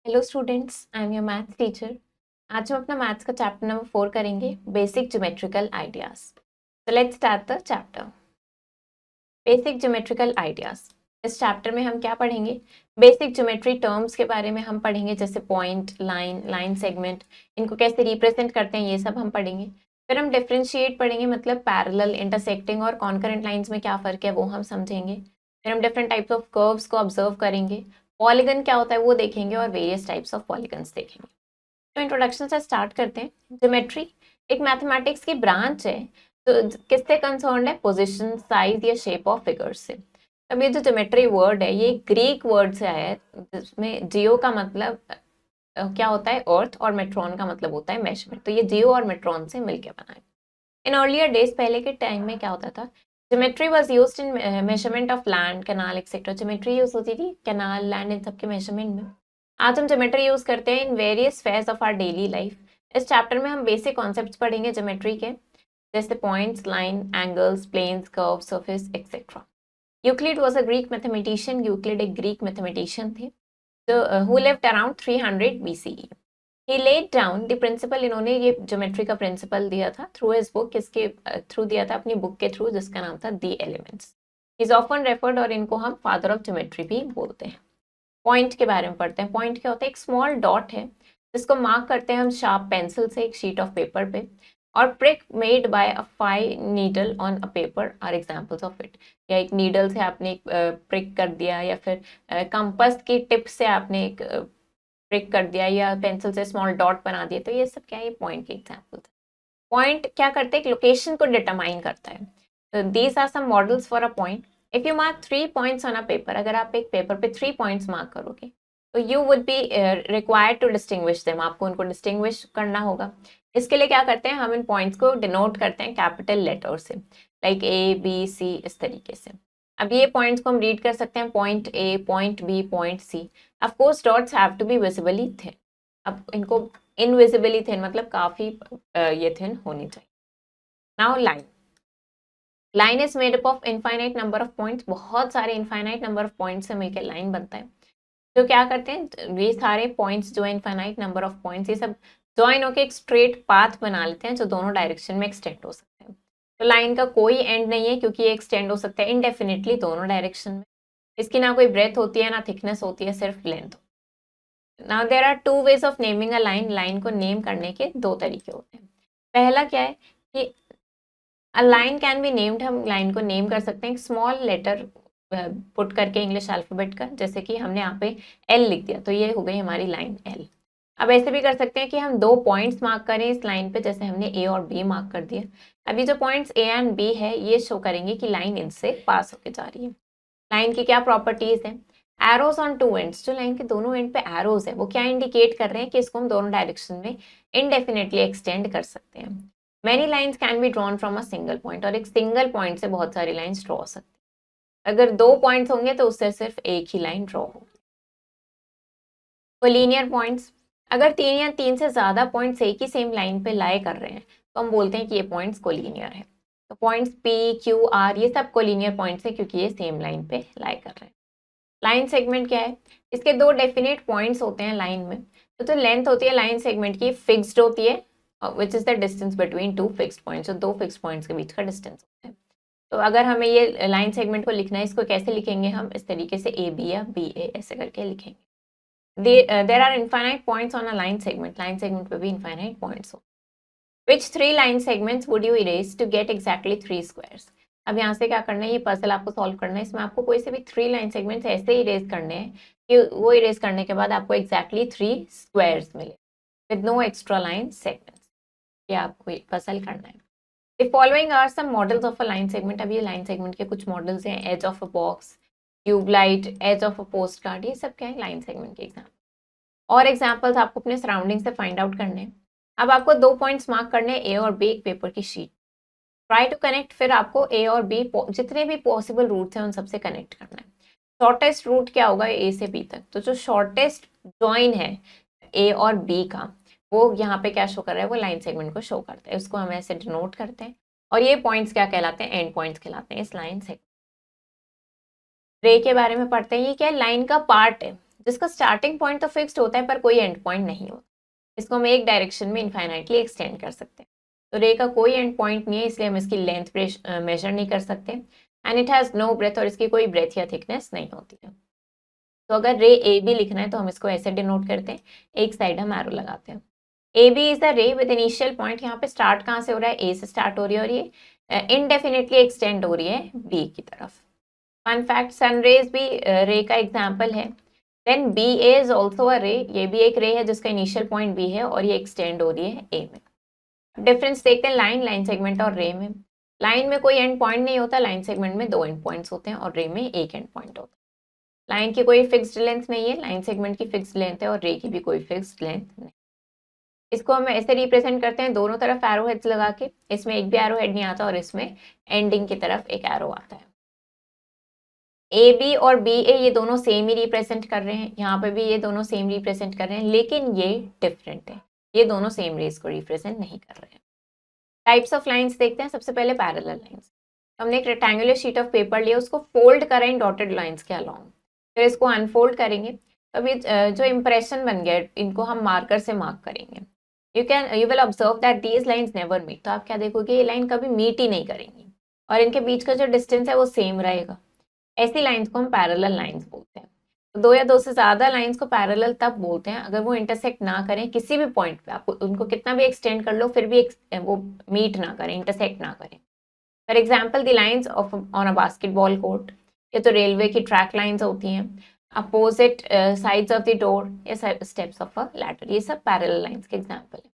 Hello students, I am your math teacher. आज हम अपना मैथ्स का चैप्टर नंबर 4 करेंगे, बेसिक ज्योमेट्रिकल आइडियाज। तो let's start the chapter. Basic geometrical ideas. इस चैप्टर में हम क्या पढ़ेंगे? बेसिक ज्योमेट्री टर्म्स के बारे में हम पढ़ेंगे, जैसे पॉइंट, लाइन, लाइन सेगमेंट, इनको कैसे रिप्रेजेंट करते हैं, ये सब हम पढ़ेंगे। फिर हम डिफरेंशिएट पढ़ेंगे, मतलब पैरेलल, इंटरसेक्टिंग और कॉन्करेंट लाइंस में क्या फ़र्क है वो हम समझेंगे। फिर हम डिफरेंट टाइप्स ऑफ कर्व्स को ऑब्जर्व करेंगे, पॉलीगन क्या होता है वो देखेंगे और वेरियस टाइप्स ऑफ पॉलीगन्स देखेंगे। तो इंट्रोडक्शन से स्टार्ट करते हैं। ज्योमेट्री एक मैथमेटिक्स की ब्रांच है, तो किससे कंसर्न है? पोजीशन, साइज या शेप ऑफ फिगर्स से। अब ये जो ज्योमेट्री वर्ड है ये ग्रीक वर्ड से आया है, जिसमें जियो का मतलब क्या होता है? अर्थ, और मेट्रॉन का मतलब होता है मेजरमेंट। तो ये जियो और मेट्रॉन से मिलकर बना है। इन अर्लियर डेज, पहले के टाइम में क्या होता था? Geometry was used in measurement of land, canal etcetera. Geometry use होती थी कैनाल, लैंड, इन सब के मेजरमेंट में। आज हम ज्योमेट्री यूज करते हैं in various spheres of our daily life. इस चैप्टर में हम बेसिक कॉन्सेप्ट्स पढ़ेंगे ज्योमेट्री के, जैसे points, line, angles, planes, curve, surface etcetera. Euclid was a Greek mathematician. Euclid एक ग्रीक मैथमेटिशियन थे जो who lived around 300 BCE। He laid down the principle. इन्होंने ये ज्योमेट्री का प्रिंसिपल दिया था थ्रू हिज बुक। किसके थ्रू दिया था? अपनी बुक के थ्रू, जिसका नाम था the elements. Is often referred, और इनको हम फादर ऑफ ज्योमेट्री भी बोलते हैं। पॉइंट के बारे में पढ़ते हैं। पॉइंट क्या होता है? एक स्मॉल डॉट है जिसको मार्क करते हैं हम शार्प पेंसिल से एक शीट ऑफ पेपर पे, और prick made by a fine needle on a paper are examples of it. या एक नीडल से आपने एक प्रिक कर दिया, या फिर कंपास की टिप से आपने एक प्रिक कर दिया, या पेंसिल से स्मॉल डॉट बना दिया। तो ये सब क्या है? ये पॉइंट के एग्जाम्पल है। पॉइंट क्या करते हैं? एक लोकेशन को डिटरमाइन करता है। तो these are some models for a point. If you mark 3 points on a paper, अगर आप एक पेपर पे 3 पॉइंट्स मार्क करोगे, तो you would be required to distinguish them. आपको उनको डिस्टिंग्विश करना होगा। इसके लिए क्या करते हैं? हम इन पॉइंट्स को डिनोट करते हैं कैपिटल लेटर से, लाइक A, B, C, इस तरीके से। अब ये पॉइंट्स को हम रीड कर सकते हैं, point A, point B, point C। Of course dots have to be visibly thin. अब इनको इनविजिबली थिन मतलब काफी ये थिन होनी चाहिए। Now line. Line is made up of infinite number of points. बहुत सारे इनफाइनाइट नंबर ऑफ पॉइंट्स से मिलकर लाइन बनता है। तो क्या करते हैं? ये सारे पॉइंट्स जो है, इनफाइनाइट नंबर ऑफ पॉइंट्स, ये सब ज्वाइन होकर एक स्ट्रेट पाथ बना लेते हैं जो दोनों डायरेक्शन में एक्सटेंड हो सकते हैं। तो लाइन का कोई एंड नहीं है, क्योंकि ये एक्सटेंड हो सकता है इनडेफिनेटली दोनों डायरेक्शन में। इसकी ना कोई ब्रेथ होती है ना थिकनेस होती है, सिर्फ length. Now there are two ways of naming a line. Line को नेम करने के दो तरीके होते हैं। पहला क्या है कि a line can be named. हम लाइन को नेम कर सकते हैं स्मॉल लेटर पुट करके इंग्लिश अल्फाबेट का, जैसे कि हमने यहाँ पे एल लिख दिया, तो ये हो गई हमारी लाइन एल। अब ऐसे भी कर सकते हैं कि हम 2 पॉइंट्स मार्क करें इस लाइन पे, जैसे हमने ए और बी मार्क कर दिया। अब ये जो पॉइंट्स ए एंड बी है, ये शो करेंगे कि लाइन इनसे पास होके जा रही है। लाइन की क्या प्रॉपर्टीज है? Arrows on two ends. जो लाइन के दोनों एंड पे एरोज है, वो क्या इंडिकेट कर रहे हैं? कि इसको हम दोनों डायरेक्शन में इनडेफिनेटली एक्सटेंड कर सकते हैं। Many lines can be drawn from a single point. और एक सिंगल पॉइंट से बहुत सारी लाइन्स ड्रॉ हो सकती है। अगर 2 पॉइंट्स होंगे तो उससे सिर्फ एक ही लाइन ड्रॉ होगी। Collinear points. अगर 3 या 3 से ज्यादा पॉइंट्स एक ही सेम लाइन पे लाई कर रहे हैं, तो हम बोलते हैं कि ये पॉइंट्स कोलिनियर है। तो पॉइंट्स P, Q, R ये सब कोलिनियर पॉइंट्स है, क्योंकि ये सेम लाइन पे लाई कर रहे हैं। लाइन सेगमेंट क्या है? इसके 2 डेफिनेट पॉइंट्स होते हैं लाइन में। तो जो लेंथ होती है लाइन सेगमेंट की, फिक्स्ड होती है, which is the distance between 2 fixed points. जो 2 फिक्स्ड पॉइंट्स के बीच का डिस्टेंस होता है। तो अगर हमें ये लाइन सेगमेंट को लिखना है, इसको कैसे लिखेंगे? हम इस तरीके से AB या BA ऐसे करके लिखेंगे। There are infinite points on a line segment. Line segment पे भी इनफाइनाइट पॉइंट्स हो। Which 3 line segments would you erase to get exactly 3 squares? अब यहाँ से क्या करना है? ये पजल आपको सॉल्व करना है। इसमें आपको कोई से भी 3 लाइन सेगमेंट्स ऐसे इरेज करने हैं कि वो इरेज करने के बाद आपको एग्जैक्टली 3 स्क्वायर्स मिले with no extra line segments. ये आपको पजल करना है। The following are some models of a line segment। अब ये लाइन सेगमेंट के कुछ मॉडल्स हैं। Edge of a box, tube light, edge of a postcard, ये सब क्या है? लाइन सेगमेंट के एग्जाम्पल। और एग्जाम्पल्स आपको अपने सराउंडिंग से फाइंड आउट करने हैं। अब आपको 2 पॉइंट्स मार्क करने हैं, ए और बी, एक पेपर की शीट। Try to connect. फिर आपको ए और बी जितने भी पॉसिबल रूट्स हैं उन सबसे कनेक्ट करना है। शॉर्टेस्ट रूट क्या होगा? ए से बी तक। तो जो शॉर्टेस्ट जॉइन है ए और बी का, वो यहाँ पे क्या शो कर रहा है? वो लाइन सेगमेंट को शो करता है। उसको हम ऐसे डिनोट करते हैं। और ये पॉइंट्स क्या कहलाते हैं? एंड पॉइंट्स कहलाते हैं इस लाइन सेगमेंट। रे के बारे में पढ़ते हैं। ये क्या है? लाइन का पार्ट है जिसका स्टार्टिंग पॉइंट तो फिक्स्ड होता है पर कोई एंड पॉइंट नहीं होता। इसको हम एक डायरेक्शन में इनफाइनाइटली एक्सटेंड कर सकते हैं। तो रे का कोई एंड पॉइंट नहीं है, इसलिए हम इसकी लेंथ मेजर नहीं कर सकते। And it has no breadth, और इसकी कोई ब्रेथ या थिकनेस नहीं होती है। तो अगर रे ए बी लिखना है तो हम इसको ऐसे डिनोट करते हैं, एक साइड हम एरो लगाते हैं। A B is the ray with initial point, यहाँ पे स्टार्ट कहाँ से हो रहा है, ए से स्टार्ट हो रही है और ये इनडेफिनेटली एक्सटेंड हो रही है बी की तरफ। फन फैक्ट, सनरेज भी रे का एग्जाम्पल है। Then B A is also a ray, ये भी एक रे है जिसका इनिशियल पॉइंट बी है और ये एक्सटेंड हो रही है ए में। डिफरेंस देखते हैं लाइन सेगमेंट और रे में। लाइन में कोई एंड पॉइंट नहीं होता, लाइन सेगमेंट में 2 एंड पॉइंट्स होते हैं और रे में एक एंड पॉइंट होता है। लाइन की कोई फिक्स्ड लेंथ नहीं है, लाइन सेगमेंट की फिक्स्ड लेंथ है और रे की भी कोई फिक्स्ड लेंथ नहीं। इसको हम ऐसे रिप्रेजेंट करते हैं, दोनों तरफ एरो हेड्स लगा के। इसमें एक भी एरो हेड नहीं आता और इसमें एंडिंग की तरफ एक एरो आता है। ए बी और बी ए ये दोनों सेम ही रिप्रेजेंट कर रहे हैं, यहाँ पे भी ये दोनों सेम रिप्रेजेंट कर रहे हैं, लेकिन ये डिफरेंट है, ये दोनों सेम रेस को रिप्रेजेंट नहीं कर रहे हैं। टाइप्स ऑफ लाइंस देखते हैं। सबसे पहले पैरेलल लाइंस। हमने एक रेक्टेंगुलर शीट ऑफ पेपर लिया, उसको फोल्ड करें इन डॉटेड लाइंस के अलॉन्ग, फिर इसको अनफोल्ड करेंगे। तभी जो इंप्रेशन बन गया इनको हम मार्कर से मार्क करेंगे। You will observe that these lines never meet. तो आप क्या देखोगे, ये लाइन कभी मीट ही नहीं करेंगी और इनके बीच का जो डिस्टेंस है वो सेम रहेगा। ऐसी लाइंस को हम पैरेलल लाइंस बोलते हैं। तो दो या दो से ज्यादा लाइंस को पैरेलल तब बोलते हैं अगर वो इंटरसेक्ट ना करें किसी भी पॉइंट पे। आप उनको कितना भी एक्सटेंड कर लो फिर भी वो मीट ना करें, इंटरसेक्ट ना करें। For example the lines of on a basketball court, या तो रेलवे की ट्रैक लाइंस होती हैं, opposite sides of the door या स्टेप्स ऑफ अ लैडर, ये सब पैरेलल लाइंस के एग्जाम्पल है।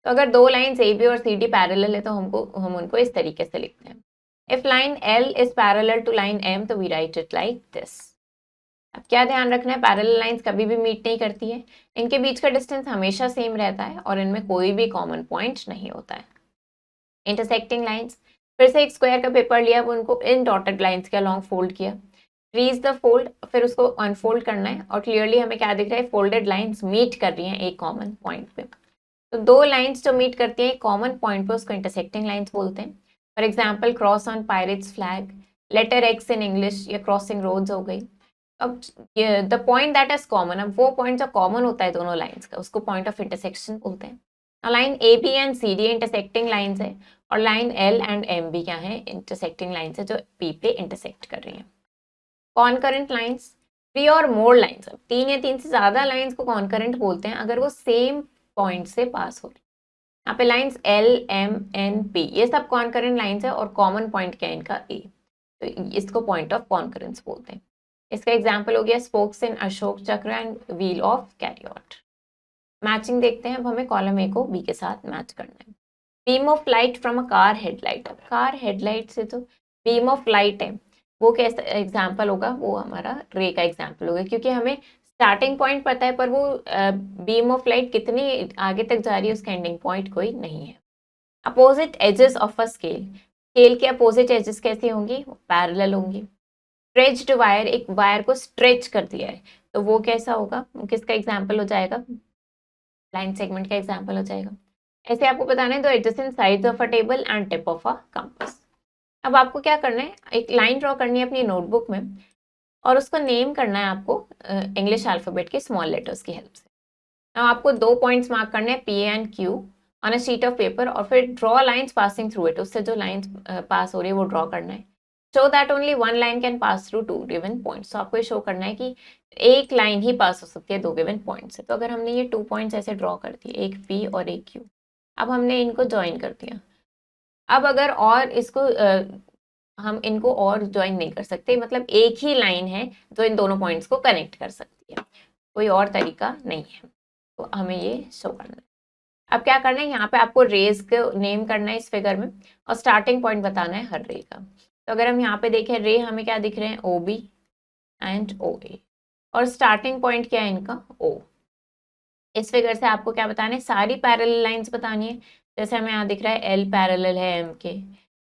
तो अगर दो लाइंस ए बी और सी डी पैरेलल है तो हम उनको इस तरीके से लिखते हैं। If line L is parallel to line M तो we write it like this. अब क्या ध्यान रखना है, पैरेलल लाइंस कभी भी मीट नहीं करती है, इनके बीच का डिस्टेंस हमेशा सेम रहता है और इनमें कोई भी कॉमन पॉइंट नहीं होता है। इंटरसेक्टिंग लाइंस, फिर से एक स्क्वायर का पेपर लिया, वो उनको इन डॉटेड लाइंस के अलॉन्ग फोल्ड किया। क्रीज द फोल्ड, फिर उसको अनफोल्ड करना है और क्लियरली हमें क्या दिख रहा है, फोल्डेड लाइंस मीट कर रही हैं एक कॉमन पॉइंट पे। तो दो लाइंस जो मीट करती हैं एक कॉमन पॉइंट पे उसको इंटरसेक्टिंग लाइंस बोलते हैं। For example cross on pirates flag, letter X in English, या क्रॉसिंग रोड्स हो गई। अब the point that is common, अब वो पॉइंट जो कॉमन होता है दोनों लाइंस का उसको पॉइंट ऑफ इंटरसेक्शन बोलते हैं। Line A B and C D intersecting lines है और line L and M B क्या है, इंटरसेक्टिंग लाइंस है जो पी पे इंटरसेक्ट कर रही है। कॉन्करेंट लाइंस, 3 और मोर लाइंस, 3 या 3 से ज्यादा लाइंस को कॉन्करेंट बोलते हैं अगर वो सेम पॉइंट से पास हो रही। यहाँ पे lines L M N P ये सब कॉन्करेंट लाइंस है और कॉमन पॉइंट क्या है इनका ए, तो इसको पॉइंट ऑफ कॉन्करेंस बोलते हैं। इसका एग्जाम्पल हो गया स्पोक्स इन अशोक चक्र and wheel of chariot. Matching देखते हैं, अब हमें कॉलम ए को बी के साथ मैच करना है। Beam of light from a car headlight, अब कार हेडलाइट से तो बीम ऑफ लाइट है, वो कैसा एग्जाम्पल होगा, वो हमारा रे का एग्जाम्पल होगा क्योंकि हमें स्टार्टिंग पॉइंट पता है पर वो बीम ऑफ लाइट कितनी आगे तक जा रही है उसका एंडिंग पॉइंट कोई नहीं है। Opposite edges of a scale, scale के अपोजिट एजेस कैसी होंगी, पैरेलल होंगी। स्ट्रेच्ड वायर, एक वायर को स्ट्रेच कर दिया है तो वो कैसा होगा, किसका एग्जाम्पल हो जाएगा, लाइन सेगमेंट का एग्जाम्पल हो जाएगा। ऐसे आपको बताना है दो adjacent sides of a table and tip of a compass. अब आपको क्या करना है, एक लाइन ड्रॉ करनी है अपनी नोटबुक में और उसको नेम करना है आपको इंग्लिश अल्फाबेट के स्मॉल लेटर्स की हेल्प से। अब आपको 2 पॉइंट्स मार्क करने हैं P and Q on a sheet of paper और फिर draw lines passing through it, उससे जो लाइंस पास हो रही है वो ड्रॉ करना है। Show that only one line can pass through 2 given points, तो आपको ये शो करना है कि एक लाइन ही पास हो सकती है 2 गिवन पॉइंट से। तो अगर हमने ये 2 पॉइंट्स ऐसे ड्रॉ कर दिए, एक पी और एक क्यू, अब हमने इनको ज्वाइन कर दिया। अब अगर और इसको हम इनको और ज्वाइन नहीं कर सकते, मतलब एक ही लाइन है जो इन दोनों पॉइंट्स को कनेक्ट कर सकती है, कोई और तरीका नहीं है, तो हमें ये शो करना है। अब क्या करना है, यहाँ पे आपको रेज को नेम करना है इस फिगर में और स्टार्टिंग पॉइंट बताना है हर रे का। तो अगर हम यहाँ पे देखें रे हमें क्या दिख रहे हैं, ओ बी एंड ओ ए, और स्टार्टिंग पॉइंट क्या है इनका, ओ। इस फिगर से आपको क्या बताना है, सारी पैरेलल लाइंस बतानी है। जैसे हमें यहाँ दिख रहा है एल पैरेलल है एम के,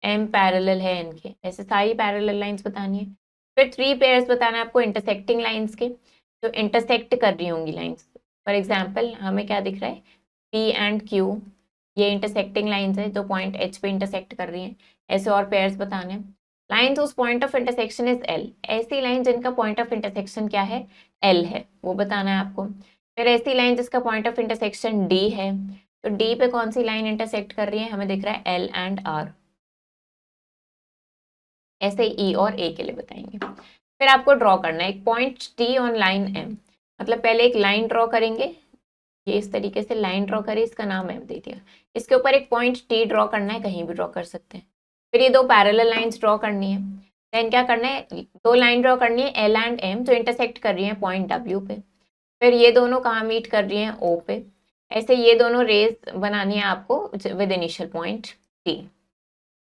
एम पैरेलल है एन के, ऐसे सारी पैरेलल लाइंस बतानी है। फिर 3 पेयर्स बताना है आपको इंटरसेक्टिंग लाइंस के, जो इंटरसेक्ट कर रही होंगी लाइंस। फॉर एग्जाम्पल हमें क्या दिख रहा है, पी एंड क्यू, ये इंटरसेक्टिंग लाइंस है जो पॉइंट एच पे इंटरसेक्ट कर रही हैं। ऐसे और पेयर्स बताने हैं। लाइन्स उस point of intersection is L, ऐसी लाइन जिनका पॉइंट ऑफ इंटरसेक्शन क्या है, एल है, वो बताना है आपको। फिर ऐसी लाइन जिसका पॉइंट ऑफ इंटरसेक्शन डी है, तो डी पे कौन सी लाइन इंटरसेक्ट कर रही है, हमें दिख रहा है एल एंड आर। ऐसे ई और ए के लिए बताएंगे। फिर आपको ड्रॉ करना है एक point T on line M, मतलब पहले एक लाइन ड्रॉ करेंगे, ये इस तरीके से लाइन ड्रॉ करें, इसका नाम एम दे दिया, इसके ऊपर एक पॉइंट टी ड्रॉ करना है, कहीं भी ड्रॉ कर सकते हैं। फिर ये दो पैरेलल लाइंस ड्रॉ करनी है। देन क्या करना है, दो लाइन ड्रॉ करनी है एल एंड एम जो इंटरसेक्ट कर रही है पॉइंट डब्ल्यू पे। फिर ये दोनों कहाँ मीट कर रही हैं, ओ पे। ऐसे ये दोनों रेज बनानी है आपको with initial point T.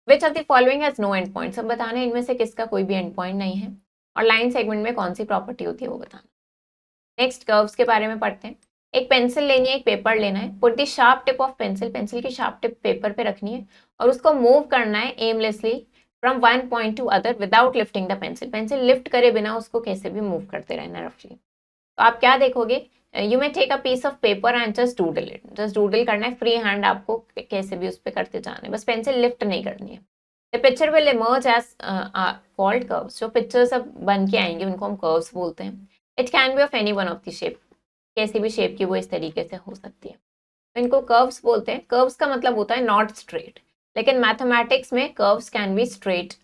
Which of the following has no end point, सब बताना है इनमें से किसका कोई भी एंड पॉइंट नहीं है, और लाइन सेगमेंट में कौन सी प्रॉपर्टी होती है वो बताना। नेक्स्ट कर्व्स के बारे में पढ़ते हैं। एक पेंसिल लेनी है, एक पेपर लेना है, put the sharp tip of pencil, pencil की शार्प टिप पेपर पे रखनी है और उसको मूव करना है aimlessly from one point two other without lifting the pencil, pencil lift करे बिना उसको कैसे भी मूव करते रहना रफली। तो आप क्या देखोगे, you may take a piece of paper and just doodle it, just doodle करना है, फ्री हैंड आपको कैसे भी उस पर करते जाना है, बस पेंसिल लिफ्ट नहीं करनी है। The picture will emerge as called curves, जो पिक्चर्स अब बन के आएंगे उनको हम कर्व्स बोलते हैं। It can be of any one of the shape, कैसी भी शेप की वो इस तरीके से हो सकती है, तो इनको कर्व्स बोलते हैं। कर्व्स का मतलब होता है नॉट स्ट्रेट, लेकिन मैथमेटिक्स में curves can be straight,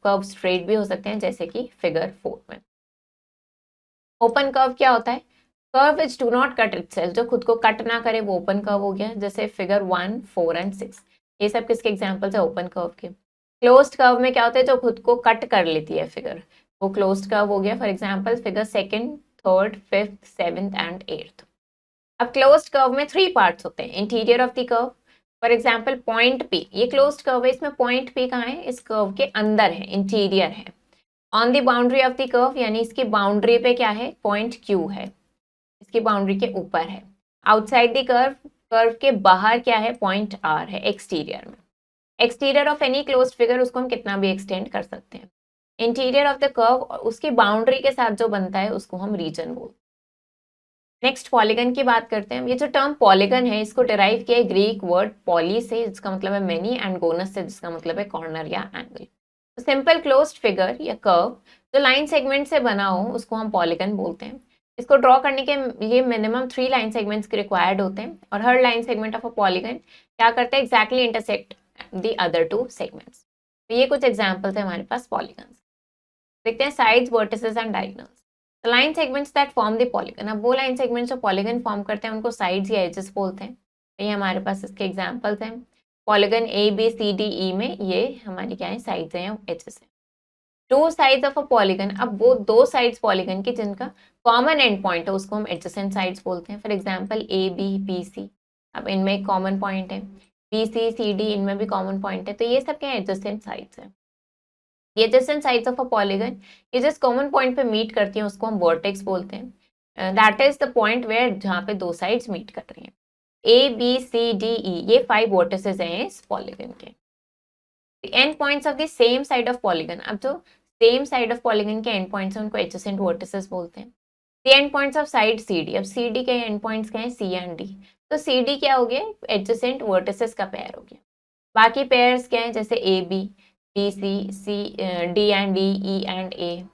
curve straight भी हो सकते हैं, जैसे कि फिगर 4 में। ओपन कर्व क्या होता है, curve which do not cut itself, जो खुद को कट ना करे वो ओपन कर्व हो गया, जैसे फिगर 1, 4 एंड 6, ये सब किसके एग्जांपल्स है, ओपन कर्व के। क्लोज्ड कर्व में क्या होता है, जो खुद को कट कर लेती है फिगर, वो क्लोज्ड कर्व हो गया, for example figure 2nd, 3rd, 5th, 7th and 8th। अब क्लोज्ड कर्व में 3 पार्ट्स होते हैं, interior of the curve, for example point P, ये क्लोज्ड कर्व है, इसमें पॉइंट पी कहाँ है, इस कर्व के अंदर है, इंटीरियर है। On the boundary of the curve, यानी इसकी बाउंड्री पे क्या है, पॉइंट क्यू है, इसकी बाउंड्री के ऊपर है। आउटसाइड द कर्व, कर्व के बाहर क्या है, पॉइंट आर है, एक्सटीरियर में। Exterior of any closed figure, उसको हम कितना भी एक्सटेंड कर सकते हैं। इंटीरियर ऑफ द कर्व, उसकी बाउंड्री के साथ जो बनता है उसको हम रीजन बोलते हैं। नेक्स्ट पॉलीगन की बात करते हैं। ये जो टर्म पॉलीगन है इसको डिराइव किया है ग्रीक वर्ड पॉली से, जिसका मतलब है मेनी, एंड गोनस से, जिसका मतलब है कॉर्नर या एंगल। तो सिंपल क्लोज्ड फिगर या कर्व जो लाइन सेगमेंट से बना हो उसको हम पॉलीगन बोलते हैं। इसको ड्रॉ करने के लिए मिनिमम 3 लाइन सेगमेंट्स के रिक्वायर्ड होते हैं, और हर line segment of a polygon क्या करता है, exactly intersect the other 2 segments. तो ये कुछ एग्जाम्पल्स है हमारे पास पॉलीगन। देखते हैं sides, vertices and diagonals. Line segments that form the polygon, अब वो लाइन सेगमेंट्स जो पॉलीगन फॉर्म करते हैं उनको साइड्स या एजेस बोलते हैं। तो ये हमारे पास इसके एग्जांपल्स हैं, polygon A B C D E में ये हमारी क्या है, साइड्स हैं, एजेस हैं। 2 साइड्स ऑफ अ पॉलीगन, अब वो 2 साइड्स पॉलीगन की जिनका कॉमन एंड पॉइंट है उसको हम एडजेसेंट साइड्स बोलते हैं। For example A B B C, अब इनमें एक कॉमन पॉइंट है, बी सी सी डी इनमें भी कॉमन पॉइंट है, तो ये सब क्या एडजेसेंट साइड्स हैं। ये adjacent sides of a polygon ये जिस कॉमन पॉइंट पे मीट करती हैं उसको हम वर्टेक्स बोलते हैं। That is the point where जहाँ पे 2 साइड्स मीट कर रही हैं। ए बी सी डी ई ये 5 वर्टिसेस हैं इस पॉलीगन के। End points of the same side of polygon, अब जो सेम साइड ऑफ पॉलीगन के एंड पॉइंट्स हैं उनको एडजेसेंट वर्टिसेस बोलते हैं। The end points of side C D, अब सी डी के एंड पॉइंट्स क्या हैं, सी एंड डी, तो सी डी क्या हो गया, एडजेसेंट वर्टिसेस का पेयर हो गया। बाकी पेयर्स क्या है, जैसे A B, B C, C D and D, E and A.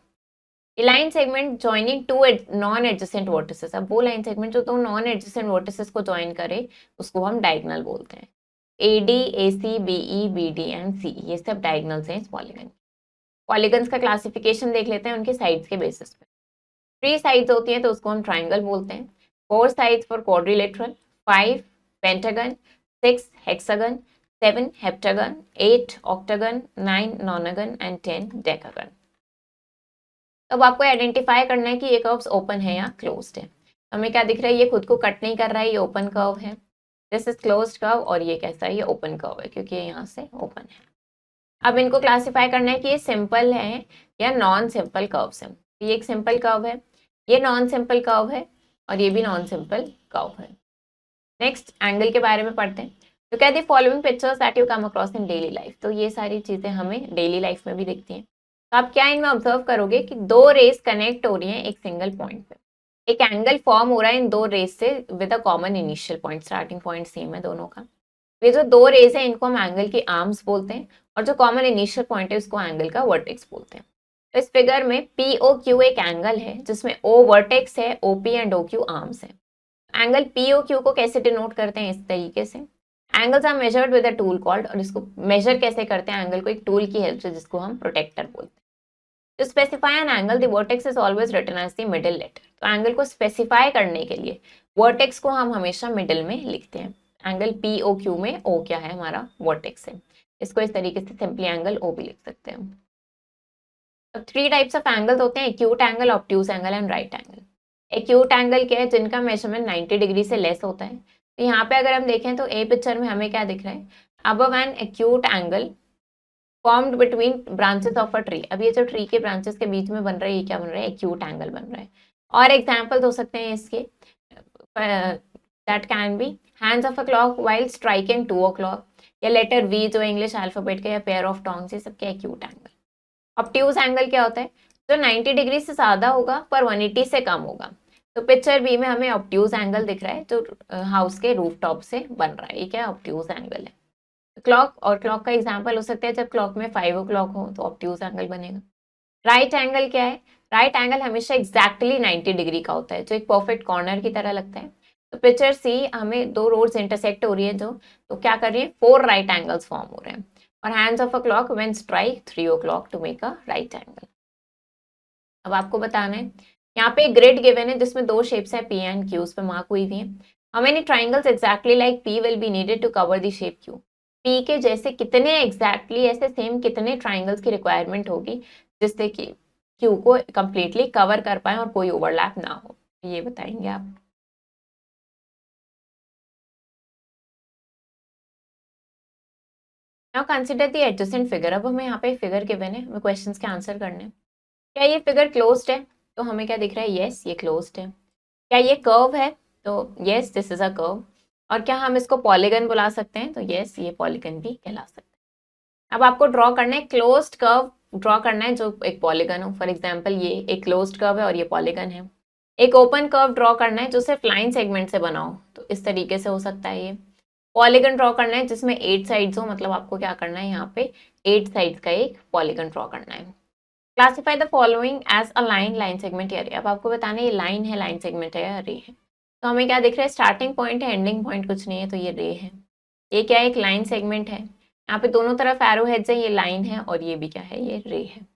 Line segment joining 2 non adjacent vertices, अब वो लाइन सेगमेंट जो 2 नॉन एडजेसेंट वर्टिसेस को ज्वाइन करे उसको हम डायगोनल बोलते हैं। A D, A C, B E, B D and C, ये सब डायगोनल्स हैं इस पॉलीगन। पॉलीगन्स का क्लासिफिकेशन देख लेते हैं उनके साइड्स के बेसिस पे। 3 साइड्स होती हैं तो उसको हम ट्राइंगल बोलते हैं। 4 sides for quadrilateral, 5 pentagon, 6 hexagon, 7 heptagon, 8 octagon, 9 nonagon and 10 decagon. अब आपको आइडेंटिफाई करना है कि ये कर्व्स ओपन है या क्लोज्ड है। हमें क्या दिख रहा है, ये खुद को कट नहीं कर रहा है, ये ओपन कर्व है, दिस इज क्लोज्ड कर्व, और ये कैसा है, ये ओपन कर्व है क्योंकि ये यहाँ से ओपन है। अब इनको क्लासिफाई करना है कि ये सिंपल है या नॉन सिंपल कर्व्स है। ये एक सिंपल कर्व है, ये नॉन सिंपल कर्व है, और ये भी नॉन सिंपल कर्व है। नेक्स्ट एंगल के बारे में पढ़ते हैं। तो क्या the following pictures that you come across in daily life, तो ये सारी चीजें हमें डेली लाइफ में भी दिखती हैं। तो आप क्या इनमें ऑब्जर्व करोगे कि 2 रेस कनेक्ट हो रही हैं एक सिंगल पॉइंट पे, एक एंगल फॉर्म हो रहा है इन 2 रेस से with a common initial point, starting point same है दोनों का। ये जो 2 रेस है इनको हम एंगल की आर्म्स बोलते हैं, और जो कॉमन इनिशियल पॉइंट है उसको एंगल का वर्टेक्स बोलते हैं। तो इस फिगर में POQ एक एंगल है जिसमें O वर्टेक्स है, OP एंड OQ आर्म्स है। एंगल POQ को कैसे डिनोट करते हैं, इस तरीके से angles are measured with a tool called, और इसको मेजर कैसे करते हैं एंगल को, एक टूल की हेल्प से जिसको हम प्रोटेक्टर बोलते हैं। To specify an angle, the vertex is always written as the middle letter. तो एंगल को स्पेसिफाई करने के लिए वर्टेक्स को हम हमेशा मिडिल में लिखते हैं। एंगल POQ में O क्या है, हमारा वर्टेक्स है। इसको इस तरीके से सिंपली एंगल O भी लिख सकते हैं। अब 3 टाइप्स ऑफ एंगल्स होते हैं, acute angle, obtuse angle and right angle. Acute angle क्या है, जिनका मेजरमेंट 90 डिग्री से लेस होता है। तो यहाँ पे अगर हम देखें तो ए पिक्चर में हमें क्या दिख रहा है, above an acute angle formed between branches of a tree. अब ये जो ट्री के ब्रांचेस के बीच में बन रहा है, ये क्या बन रहा है, एक्यूट एंगल बन रहा है। और एग्जांपल्स हो सकते हैं इसके, that can be hands of a clock while striking 2 o'clock, या लेटर V जो इंग्लिश अल्फाबेट का, या पेयर ऑफ टोन्स, ये सब के एक्यूट एंगल। ऑब्ट्यूज एंगल क्या होता है, जो 90 डिग्री से ज्यादा होगा पर 180 से कम होगा। तो पिक्चर बी में हमें ऑब्ट्यूज एंगल दिख रहा है जो हाउस के रूफ टॉप से बन रहा है, ये क्या ऑब्ट्यूज एंगल है। क्लॉक, और क्लॉक का एग्जांपल हो सकता है जब क्लॉक में 5 o'clock हो तो ऑब्ट्यूज एंगल बनेगा। राइट एंगल क्या है, राइट एंगल हमेशा एग्जैक्टली 90 डिग्री का होता है, जो एक परफेक्ट कॉर्नर की तरह लगता है। तो पिक्चर सी हमें 2 रोड्स इंटरसेक्ट हो रही है जो, तो क्या कर रही है, 4 राइट एंगल्स फॉर्म हो रहे हैं। और hands of a clock when strike 3 o'clock to make a right angle. अब आपको बताना है, यहाँ पे ग्रिड गिवन है जिसमें 2 शेप्स है P एंड Q, उस पे मार्क हुई हुई है। How many triangles exactly like P will be needed to cover the shape Q। P के जैसे कितने एग्जैक्टली ऐसे सेम कितने ट्राइंगल्स की रिक्वायरमेंट होगी जिससे कि Q को कंप्लीटली कवर कर पाए और कोई ओवरलैप ना हो, ये बताएंगे आप। Now consider the adjacent figure. अब हमें यहाँ पे फिगर गिवन है, हमें क्वेश्चंस के आंसर करने हैं। क्या ये फिगर क्लोज्ड है, तो हमें क्या दिख रहा है, यस ये क्लोज्ड है। क्या ये कर्व है, तो yes this is a curve. और क्या हम इसको पॉलीगन बुला सकते हैं, तो यस ये पॉलीगन भी कहला सकते हैं। अब आपको ड्रॉ करना है क्लोज्ड कर्व, ड्रॉ करना है जो एक पॉलीगन हो। फॉर एग्जांपल ये एक क्लोज्ड कर्व है और ये पॉलीगन है। एक ओपन कर्व ड्रॉ करना है जो सिर्फ लाइन सेगमेंट से बना हो, तो इस तरीके से हो सकता है ये। पॉलीगन ड्रॉ करना है जिसमें 8 साइड्स हो, मतलब आपको क्या करना है, यहाँ पे 8 साइड्स का एक पॉलीगन ड्रॉ करना है। Classify the following as a line, line segment या रे। अब आपको बताना है ये लाइन है, लाइन सेगमेंट है या रे है। तो हमें क्या दिख रहा है, स्टार्टिंग पॉइंट है, एंडिंग पॉइंट कुछ नहीं है, तो ये रे है। ये क्या है, एक लाइन सेगमेंट है। यहाँ पे दोनों तरफ एरो हेड्स है, ये लाइन है और ये भी क्या है, ये रे है।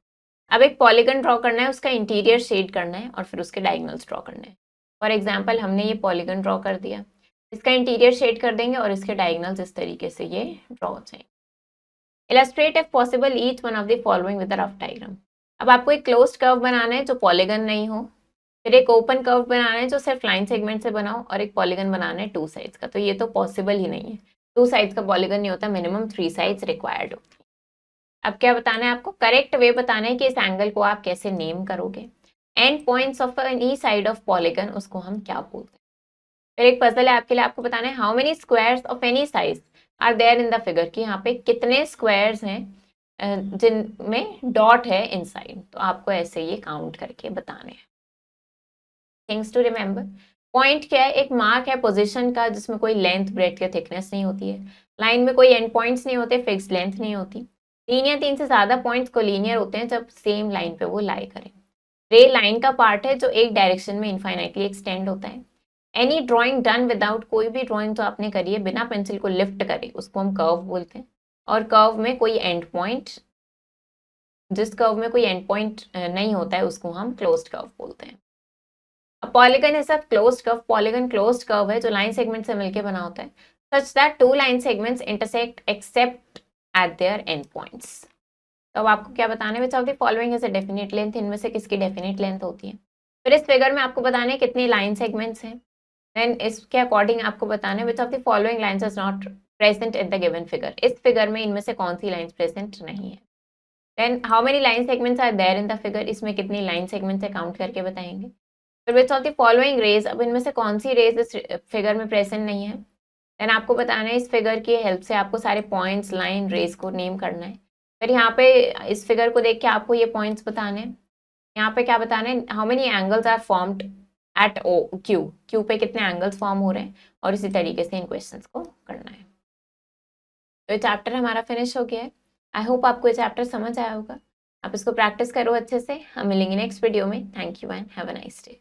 अब एक पॉलीगन ड्रॉ करना है, उसका इंटीरियर शेड करना है और फिर उसके डायगोनल्स ड्रॉ करने हैं। फॉर एग्जाम्पल हमने ये पॉलीगन ड्रॉ कर दिया, इसका इंटीरियर शेड कर देंगे और इसके डायगोनल्स इस तरीके से ये ड्रॉ हो जाएंगे। Illustrate if possible each one of the following with a rough diagram. अब आपको एक क्लोज्ड कर्व बनाना है जो पॉलीगन नहीं हो, फिर एक ओपन कर्व बनाना है जो सिर्फ लाइन सेगमेंट से बना हो, और एक पॉलीगन बनाना है 2 साइड्स का। तो ये तो पॉसिबल ही नहीं है, 2 साइड्स का पॉलीगन नहीं होता, मिनिमम 3 साइड्स रिक्वायर्ड होती है। अब क्या बताना है आपको, करेक्ट वे बताना है कि इस एंगल को आप कैसे नेम करोगे। And points of any side of polygon, उसको हम क्या बोलते हैं। फिर एक पजल है आपके लिए, आपको बताना है how many squares of any size are there in the figure, कि यहाँ पे कितने स्क्वायर्स हैं जिनमें डॉट है इनसाइड। तो आपको ऐसे ये काउंट करके बताने हैं। थिंग्स टू रिमेंबर, पॉइंट क्या है, एक मार्क है पोजीशन का जिसमें कोई लेंथ, ब्रेड्थ या थिकनेस नहीं होती है। लाइन में कोई एंड पॉइंट्स नहीं होते, फिक्स्ड लेंथ नहीं होती। 3 या 3 से ज्यादा पॉइंट्स कोलिनियर होते हैं जब सेम लाइन पे वो लाई करें। रे लाइन का पार्ट है जो एक डायरेक्शन में इनफाइनाइटली एक्सटेंड होता है। एनी ड्राइंग डन विदाउट, कोई भी ड्राइंग जो आपने करी है बिना पेंसिल को लिफ्ट करे, उसको हम कर्व बोलते हैं। और कर्व में कोई एंड पॉइंट, जिस कर्व में कोई एंड पॉइंट नहीं होता है उसको हम क्लोज्ड कर्व बोलते हैं। अब पॉलीगन है सब closed curve, polygon closed curve है जो लाइन सेगमेंट से मिलकर बना होता है, such that 2 line segments intersect accept eight there and points. तो अब आपको क्या बताना है, which of the following is a definite length, इनमें से किसकी डेफिनेट लेंथ होती है। फिर इस फिगर में आपको बताना है कितनी लाइन सेगमेंट्स हैं। देन इसके अकॉर्डिंग आपको बताना है which of the following lines is not present in the given figure, इस फिगर में इनमें से कौन सी लाइंस प्रेजेंट नहीं है। Then how many line segments are there in the figure, इसमें कितनी लाइन सेगमेंट्स है काउंट करके बताएंगे। फिर which of the following rays, अब इनमें से कौन सी रेज इस फिगर में प्रेजेंट नहीं है। देन आपको बताना है, इस फिगर की हेल्प से आपको सारे पॉइंट्स, लाइन, रेज को नेम करना है। फिर यहाँ पे इस फिगर को देख के आपको ये पॉइंट्स बताने हैं। यहाँ पे क्या बताना है, how many angles are formed at O Q, Q पे कितने एंगल्स फॉर्म हो रहे हैं, और इसी तरीके से इन क्वेश्चंस को करना है। तो ये चैप्टर हमारा फिनिश हो गया है। आई होप आपको ये चैप्टर समझ आया होगा। आप इसको प्रैक्टिस करो अच्छे से। हम मिलेंगे नेक्स्ट वीडियो में। Thank you and have a nice day.